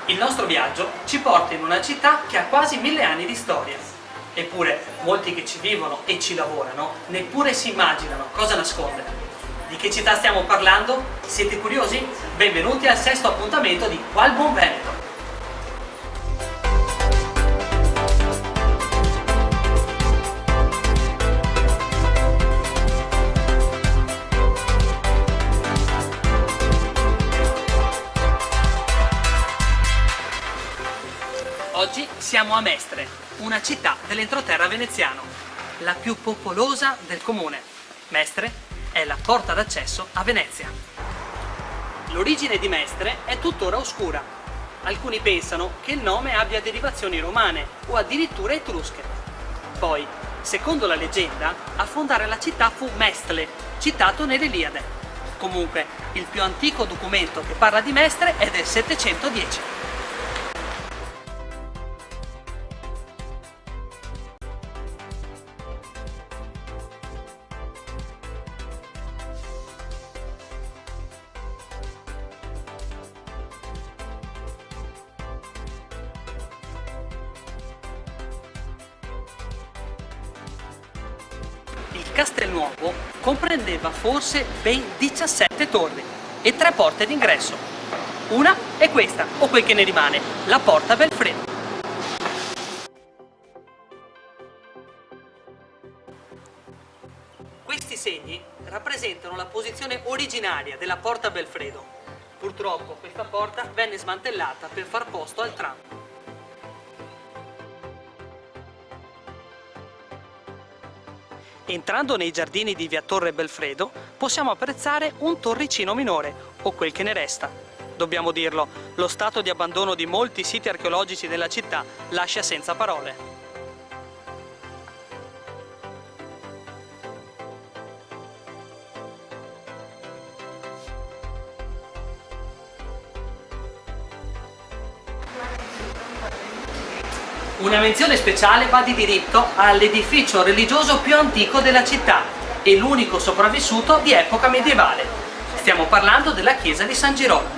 Il nostro viaggio ci porta in una città che ha quasi 1000 anni di storia. Eppure, molti che ci vivono e ci lavorano neppure si immaginano cosa nasconde. Di che città stiamo parlando? Siete curiosi? Benvenuti al sesto appuntamento di Qual Buon Veneto! Oggi siamo a Mestre, una città dell'entroterra veneziano, la più popolosa del comune. Mestre è la porta d'accesso a Venezia. L'origine di Mestre è tuttora oscura. Alcuni pensano che il nome abbia derivazioni romane o addirittura etrusche. Poi, secondo la leggenda, a fondare la città fu Mestle, citato nell'Iliade. Comunque, il più antico documento che parla di Mestre è del 710. Il Castelnuovo comprendeva forse ben 17 torri e 3 porte d'ingresso. Una è questa, o quel che ne rimane, la Porta Belfredo. Questi segni rappresentano la posizione originaria della Porta Belfredo. Purtroppo questa porta venne smantellata per far posto al tram. Entrando nei giardini di via Torre Belfredo possiamo apprezzare un torricino minore, o quel che ne resta. Dobbiamo dirlo, lo stato di abbandono di molti siti archeologici della città lascia senza parole. Una menzione speciale va di diritto all'edificio religioso più antico della città e l'unico sopravvissuto di epoca medievale. Stiamo parlando della chiesa di San Girolamo.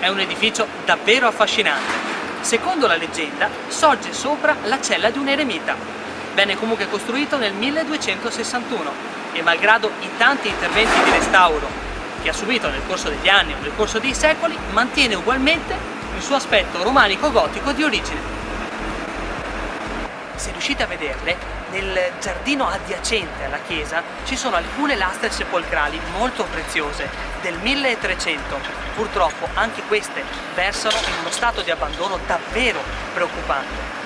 È un edificio davvero affascinante. Secondo la leggenda, sorge sopra la cella di un eremita. Venne comunque costruito nel 1261 e malgrado i tanti interventi di restauro che ha subito nel corso degli anni o nel corso dei secoli, mantiene ugualmente il suo aspetto romanico-gotico di origine. Se riuscite a vederle, nel giardino adiacente alla chiesa ci sono alcune lastre sepolcrali molto preziose del 1300. Purtroppo anche queste versano in uno stato di abbandono davvero preoccupante.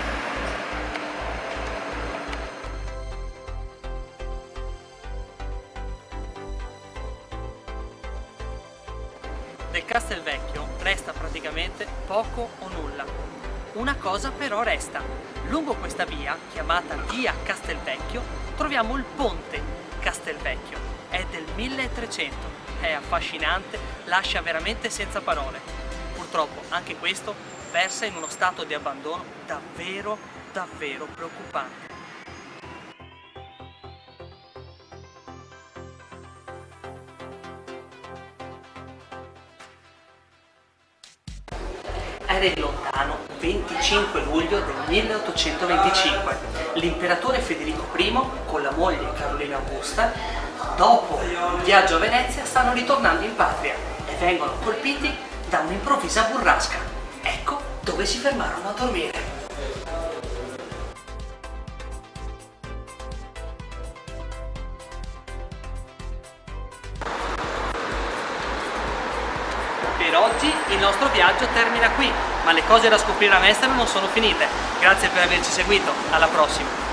Del Castelvecchio resta praticamente poco o nulla. Una cosa però resta. Lungo questa via, chiamata via Castelvecchio, troviamo il ponte Castelvecchio. È del 1300, è affascinante, lascia veramente senza parole. Purtroppo anche questo versa in uno stato di abbandono davvero preoccupante. Era il lontano 25 luglio del 1825. L'imperatore Federico I con la moglie Carolina Augusta, dopo un viaggio a Venezia, stanno ritornando in patria e vengono colpiti da un'improvvisa burrasca. Ecco dove si fermarono a dormire. Per oggi il nostro viaggio termina qui, ma le cose da scoprire a Mestre non sono finite. Grazie per averci seguito, alla prossima!